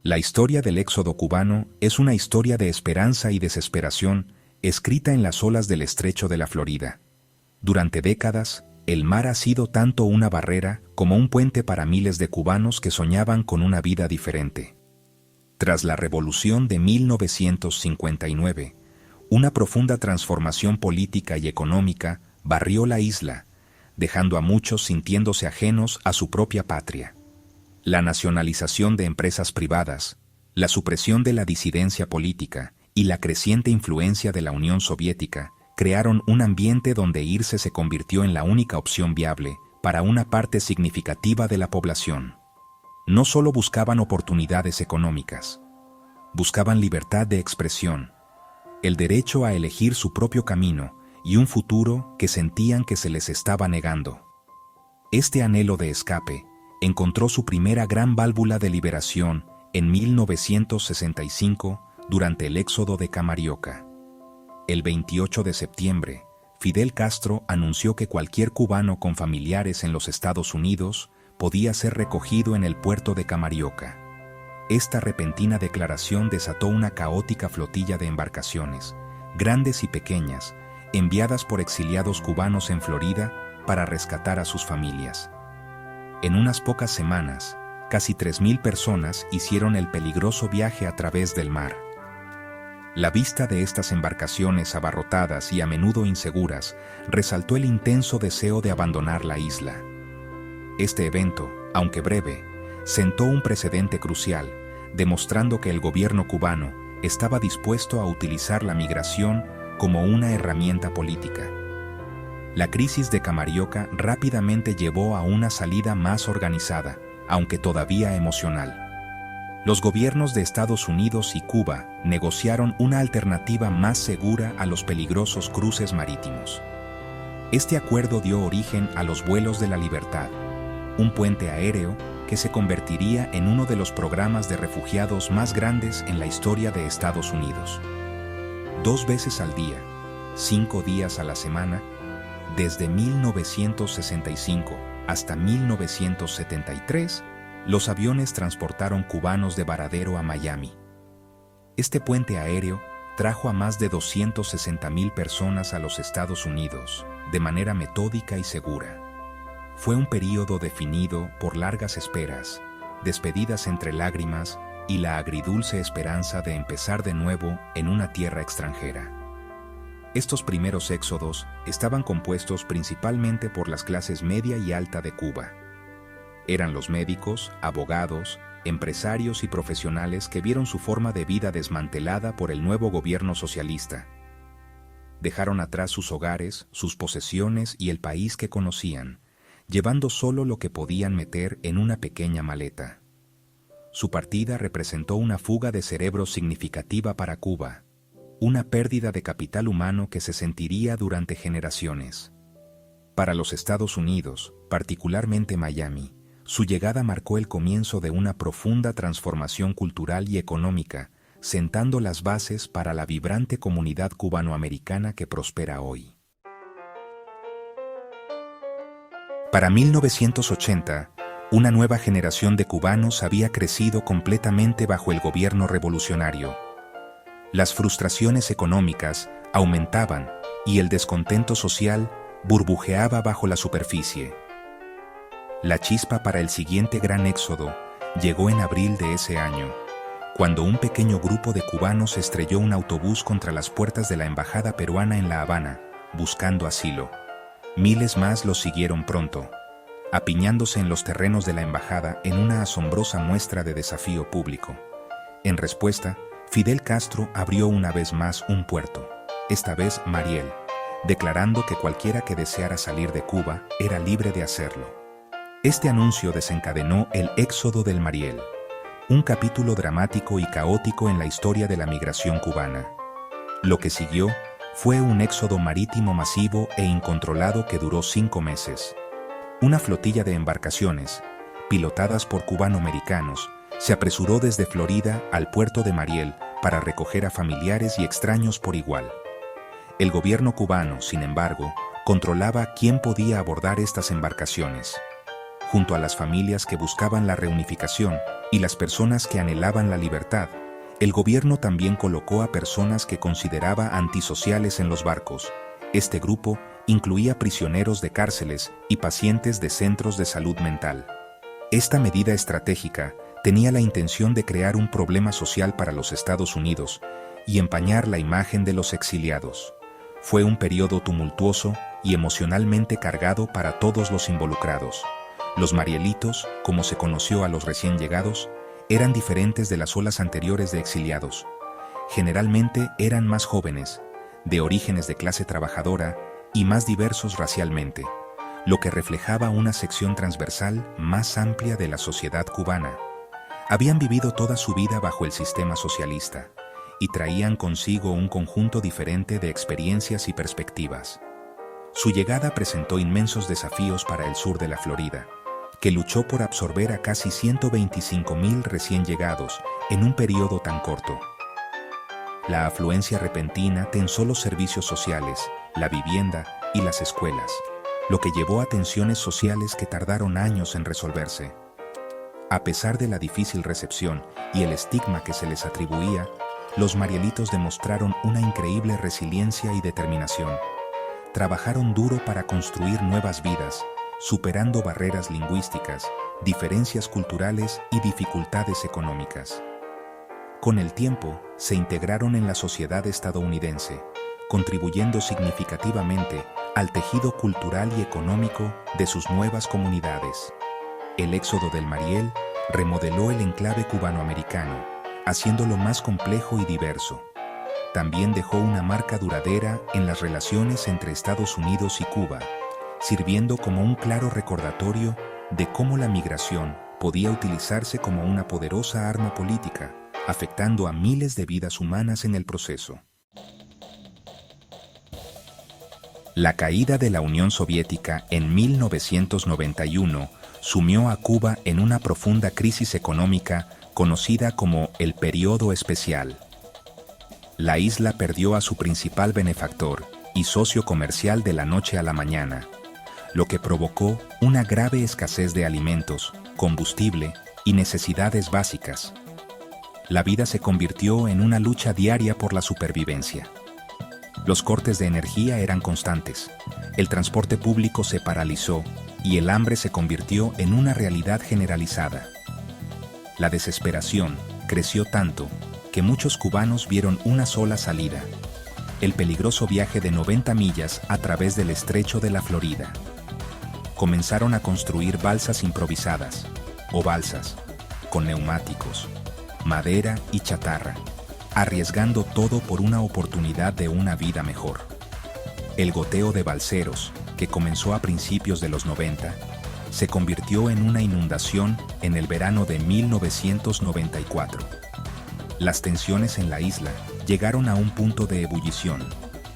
La historia del éxodo cubano es una historia de esperanza y desesperación escrita en las olas del estrecho de la Florida. Durante décadas, el mar ha sido tanto una barrera como un puente para miles de cubanos que soñaban con una vida diferente. Tras la Revolución de 1959, una profunda transformación política y económica barrió la isla, dejando a muchos sintiéndose ajenos a su propia patria. La nacionalización de empresas privadas, la supresión de la disidencia política y la creciente influencia de la Unión Soviética crearon un ambiente donde irse se convirtió en la única opción viable para una parte significativa de la población. No solo buscaban oportunidades económicas, buscaban libertad de expresión, el derecho a elegir su propio camino y un futuro que sentían que se les estaba negando. Este anhelo de escape encontró su primera gran válvula de liberación en 1965 durante el éxodo de Camarioca. El 28 de septiembre, Fidel Castro anunció que cualquier cubano con familiares en los Estados Unidos podía ser recogido en el puerto de Camarioca. Esta repentina declaración desató una caótica flotilla de embarcaciones, grandes y pequeñas, enviadas por exiliados cubanos en Florida para rescatar a sus familias. En unas pocas semanas, casi 3.000 personas hicieron el peligroso viaje a través del mar. La vista de estas embarcaciones abarrotadas y a menudo inseguras resaltó el intenso deseo de abandonar la isla. Este evento, aunque breve, sentó un precedente crucial, demostrando que el gobierno cubano estaba dispuesto a utilizar la migración como una herramienta política. La crisis de Camarioca rápidamente llevó a una salida más organizada, aunque todavía emocional. Los gobiernos de Estados Unidos y Cuba negociaron una alternativa más segura a los peligrosos cruces marítimos. Este acuerdo dio origen a los vuelos de la libertad, un puente aéreo que se convertiría en uno de los programas de refugiados más grandes en la historia de Estados Unidos. 2 veces al día, 5 días a la semana, desde 1965 hasta 1973, los aviones transportaron cubanos de Varadero a Miami. Este puente aéreo trajo a más de 260.000 personas a los Estados Unidos de manera metódica y segura. Fue un período definido por largas esperas, despedidas entre lágrimas y la agridulce esperanza de empezar de nuevo en una tierra extranjera. Estos primeros éxodos estaban compuestos principalmente por las clases media y alta de Cuba. Eran los médicos, abogados, empresarios y profesionales que vieron su forma de vida desmantelada por el nuevo gobierno socialista. Dejaron atrás sus hogares, sus posesiones y el país que conocían, llevando solo lo que podían meter en una pequeña maleta. Su partida representó una fuga de cerebros significativa para Cuba, una pérdida de capital humano que se sentiría durante generaciones. Para los Estados Unidos, particularmente Miami, su llegada marcó el comienzo de una profunda transformación cultural y económica, sentando las bases para la vibrante comunidad cubanoamericana que prospera hoy. Para 1980, una nueva generación de cubanos había crecido completamente bajo el gobierno revolucionario. Las frustraciones económicas aumentaban y el descontento social burbujeaba bajo la superficie. La chispa para el siguiente gran éxodo llegó en abril de ese año, cuando un pequeño grupo de cubanos estrelló un autobús contra las puertas de la embajada peruana en La Habana, buscando asilo. Miles más los siguieron pronto, apiñándose en los terrenos de la embajada en una asombrosa muestra de desafío público. En respuesta, Fidel Castro abrió una vez más un puerto, esta vez Mariel, declarando que cualquiera que deseara salir de Cuba era libre de hacerlo. Este anuncio desencadenó el éxodo del Mariel, un capítulo dramático y caótico en la historia de la migración cubana. Lo que siguió fue un éxodo marítimo masivo e incontrolado que duró 5 meses. Una flotilla de embarcaciones, pilotadas por cubanoamericanos, se apresuró desde Florida al puerto de Mariel para recoger a familiares y extraños por igual. El gobierno cubano, sin embargo, controlaba quién podía abordar estas embarcaciones. junto a las familias que buscaban la reunificación y las personas que anhelaban la libertad, el gobierno también colocó a personas que consideraba antisociales en los barcos. Este grupo incluía prisioneros de cárceles y pacientes de centros de salud mental. Esta medida estratégica tenía la intención de crear un problema social para los Estados Unidos y empañar la imagen de los exiliados. Fue un periodo tumultuoso y emocionalmente cargado para todos los involucrados. Los Marielitos, como se conoció a los recién llegados, eran diferentes de las olas anteriores de exiliados. Generalmente eran más jóvenes, de orígenes de clase trabajadora y más diversos racialmente, lo que reflejaba una sección transversal más amplia de la sociedad cubana. Habían vivido toda su vida bajo el sistema socialista y traían consigo un conjunto diferente de experiencias y perspectivas. Su llegada presentó inmensos desafíos para el sur de la Florida, que luchó por absorber a casi 125,000 recién llegados en un periodo tan corto. La afluencia repentina tensó los servicios sociales, la vivienda y las escuelas, lo que llevó a tensiones sociales que tardaron años en resolverse. A pesar de la difícil recepción y el estigma que se les atribuía, los Marielitos demostraron una increíble resiliencia y determinación. Trabajaron duro para construir nuevas vidas, superando barreras lingüísticas, diferencias culturales y dificultades económicas. Con el tiempo, se integraron en la sociedad estadounidense, contribuyendo significativamente al tejido cultural y económico de sus nuevas comunidades. El éxodo del Mariel remodeló el enclave cubanoamericano, haciéndolo más complejo y diverso. También dejó una marca duradera en las relaciones entre Estados Unidos y Cuba, sirviendo como un claro recordatorio de cómo la migración podía utilizarse como una poderosa arma política, afectando a miles de vidas humanas en el proceso. La caída de la Unión Soviética en 1991 sumió a Cuba en una profunda crisis económica conocida como el Período Especial. La isla perdió a su principal benefactor y socio comercial de la noche a la mañana, lo que provocó una grave escasez de alimentos, combustible y necesidades básicas. La vida se convirtió en una lucha diaria por la supervivencia. Los cortes de energía eran constantes, el transporte público se paralizó y el hambre se convirtió en una realidad generalizada. La desesperación creció tanto que muchos cubanos vieron una sola salida: el peligroso viaje de 90 millas a través del estrecho de la Florida. Comenzaron a construir balsas improvisadas, o balsas, con neumáticos, madera y chatarra, arriesgando todo por una oportunidad de una vida mejor. El goteo de balseros, que comenzó a principios de los 90, se convirtió en una inundación en el verano de 1994. Las tensiones en la isla llegaron a un punto de ebullición,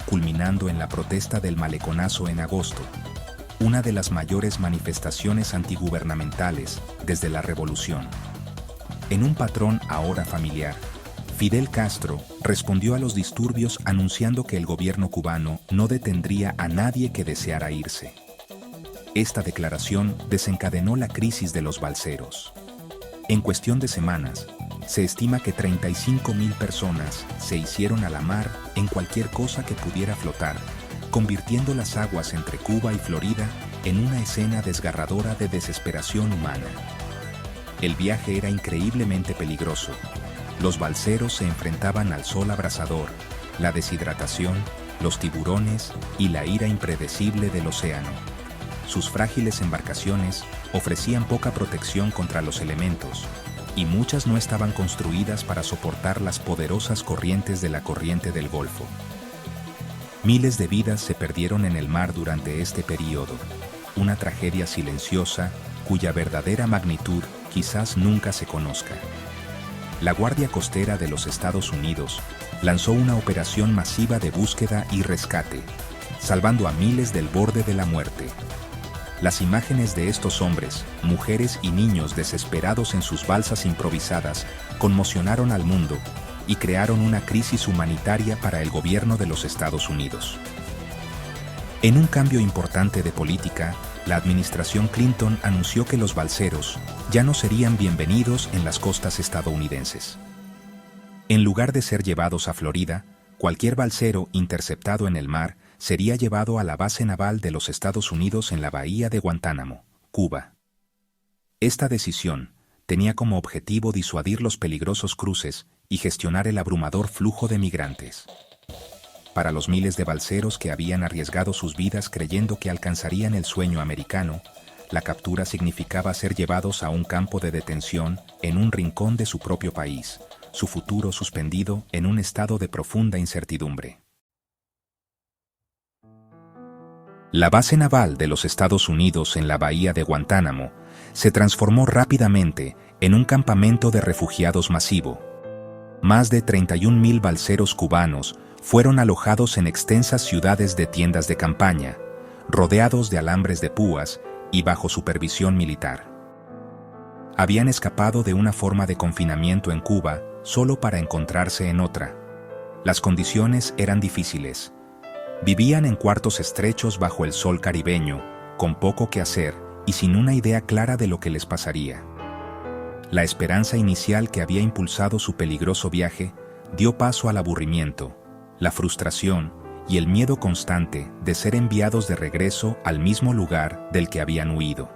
culminando en la protesta del Maleconazo en agosto, una de las mayores manifestaciones antigubernamentales desde la revolución. En un patrón ahora familiar, Fidel Castro respondió a los disturbios anunciando que el gobierno cubano no detendría a nadie que deseara irse. Esta declaración desencadenó la crisis de los balseros. En cuestión de semanas, se estima que 35,000 personas se hicieron a la mar en cualquier cosa que pudiera flotar, convirtiendo las aguas entre Cuba y Florida en una escena desgarradora de desesperación humana. El viaje era increíblemente peligroso. Los balseros se enfrentaban al sol abrasador, la deshidratación, los tiburones y la ira impredecible del océano. Sus frágiles embarcaciones ofrecían poca protección contra los elementos, y muchas no estaban construidas para soportar las poderosas corrientes de la corriente del Golfo. Miles de vidas se perdieron en el mar durante este período, una tragedia silenciosa cuya verdadera magnitud quizás nunca se conozca. La Guardia Costera de los Estados Unidos lanzó una operación masiva de búsqueda y rescate, salvando a miles del borde de la muerte. Las imágenes de estos hombres, mujeres y niños desesperados en sus balsas improvisadas conmocionaron al mundo y crearon una crisis humanitaria para el gobierno de los Estados Unidos. En un cambio importante de política, la administración Clinton anunció que los balseros ya no serían bienvenidos en las costas estadounidenses. En lugar de ser llevados a Florida, cualquier balsero interceptado en el mar sería llevado a la base naval de los Estados Unidos en la bahía de Guantánamo, Cuba. Esta decisión tenía como objetivo disuadir los peligrosos cruces y gestionar el abrumador flujo de migrantes. Para los miles de balseros que habían arriesgado sus vidas creyendo que alcanzarían el sueño americano, la captura significaba ser llevados a un campo de detención en un rincón de su propio país, su futuro suspendido en un estado de profunda incertidumbre. La base naval de los Estados Unidos en la bahía de Guantánamo se transformó rápidamente en un campamento de refugiados masivo. Más de 31.000 balseros cubanos fueron alojados en extensas ciudades de tiendas de campaña, rodeados de alambres de púas y bajo supervisión militar. Habían escapado de una forma de confinamiento en Cuba solo para encontrarse en otra. Las condiciones eran difíciles. Vivían en cuartos estrechos bajo el sol caribeño, con poco que hacer y sin una idea clara de lo que les pasaría. La esperanza inicial que había impulsado su peligroso viaje dio paso al aburrimiento, la frustración y el miedo constante de ser enviados de regreso al mismo lugar del que habían huido.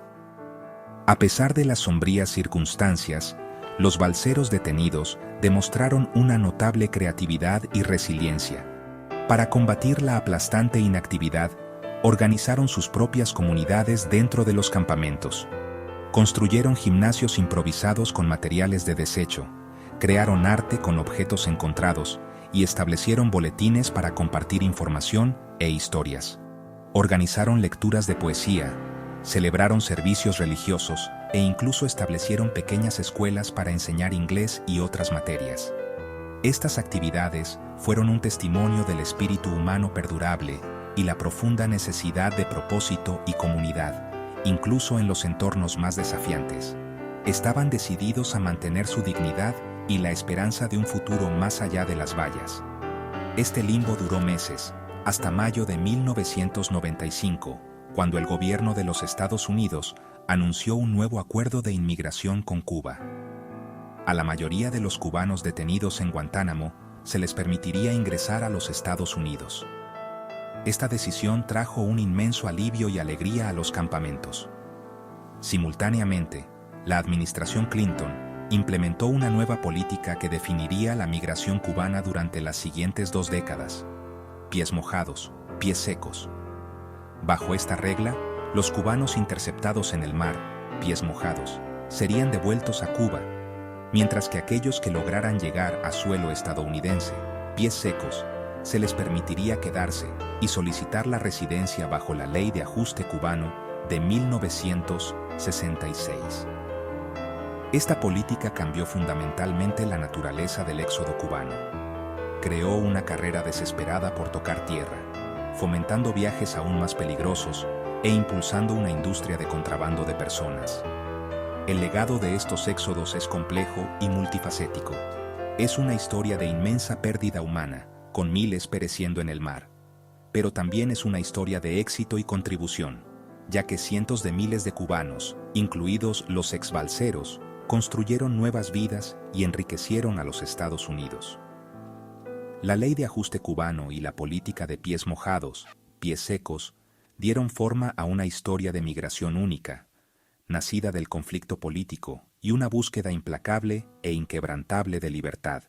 A pesar de las sombrías circunstancias, los balseros detenidos demostraron una notable creatividad y resiliencia. Para combatir la aplastante inactividad, organizaron sus propias comunidades dentro de los campamentos. Construyeron gimnasios improvisados con materiales de desecho, crearon arte con objetos encontrados y establecieron boletines para compartir información e historias. Organizaron lecturas de poesía, celebraron servicios religiosos e incluso establecieron pequeñas escuelas para enseñar inglés y otras materias. Estas actividades fueron un testimonio del espíritu humano perdurable y la profunda necesidad de propósito y comunidad, incluso en los entornos más desafiantes. Estaban decididos a mantener su dignidad y la esperanza de un futuro más allá de las vallas. Este limbo duró meses, hasta mayo de 1995, cuando el gobierno de los Estados Unidos anunció un nuevo acuerdo de inmigración con Cuba. A la mayoría de los cubanos detenidos en Guantánamo se les permitiría ingresar a los Estados Unidos. Esta decisión trajo un inmenso alivio y alegría a los campamentos. Simultáneamente, la administración Clinton implementó una nueva política que definiría la migración cubana durante las siguientes 2 décadas: pies mojados, pies secos. Bajo esta regla, los cubanos interceptados en el mar, pies mojados, serían devueltos a Cuba, mientras que aquellos que lograran llegar a suelo estadounidense, pies secos, se les permitiría quedarse y solicitar la residencia bajo la Ley de Ajuste Cubano de 1966. Esta política cambió fundamentalmente la naturaleza del éxodo cubano. Creó una carrera desesperada por tocar tierra, fomentando viajes aún más peligrosos e impulsando una industria de contrabando de personas. El legado de estos éxodos es complejo y multifacético. Es una historia de inmensa pérdida humana, con miles pereciendo en el mar. Pero también es una historia de éxito y contribución, ya que cientos de miles de cubanos, incluidos los exbalseros, construyeron nuevas vidas y enriquecieron a los Estados Unidos. La Ley de Ajuste Cubano y la política de pies mojados, pies secos, dieron forma a una historia de migración única, nacida del conflicto político y una búsqueda implacable e inquebrantable de libertad.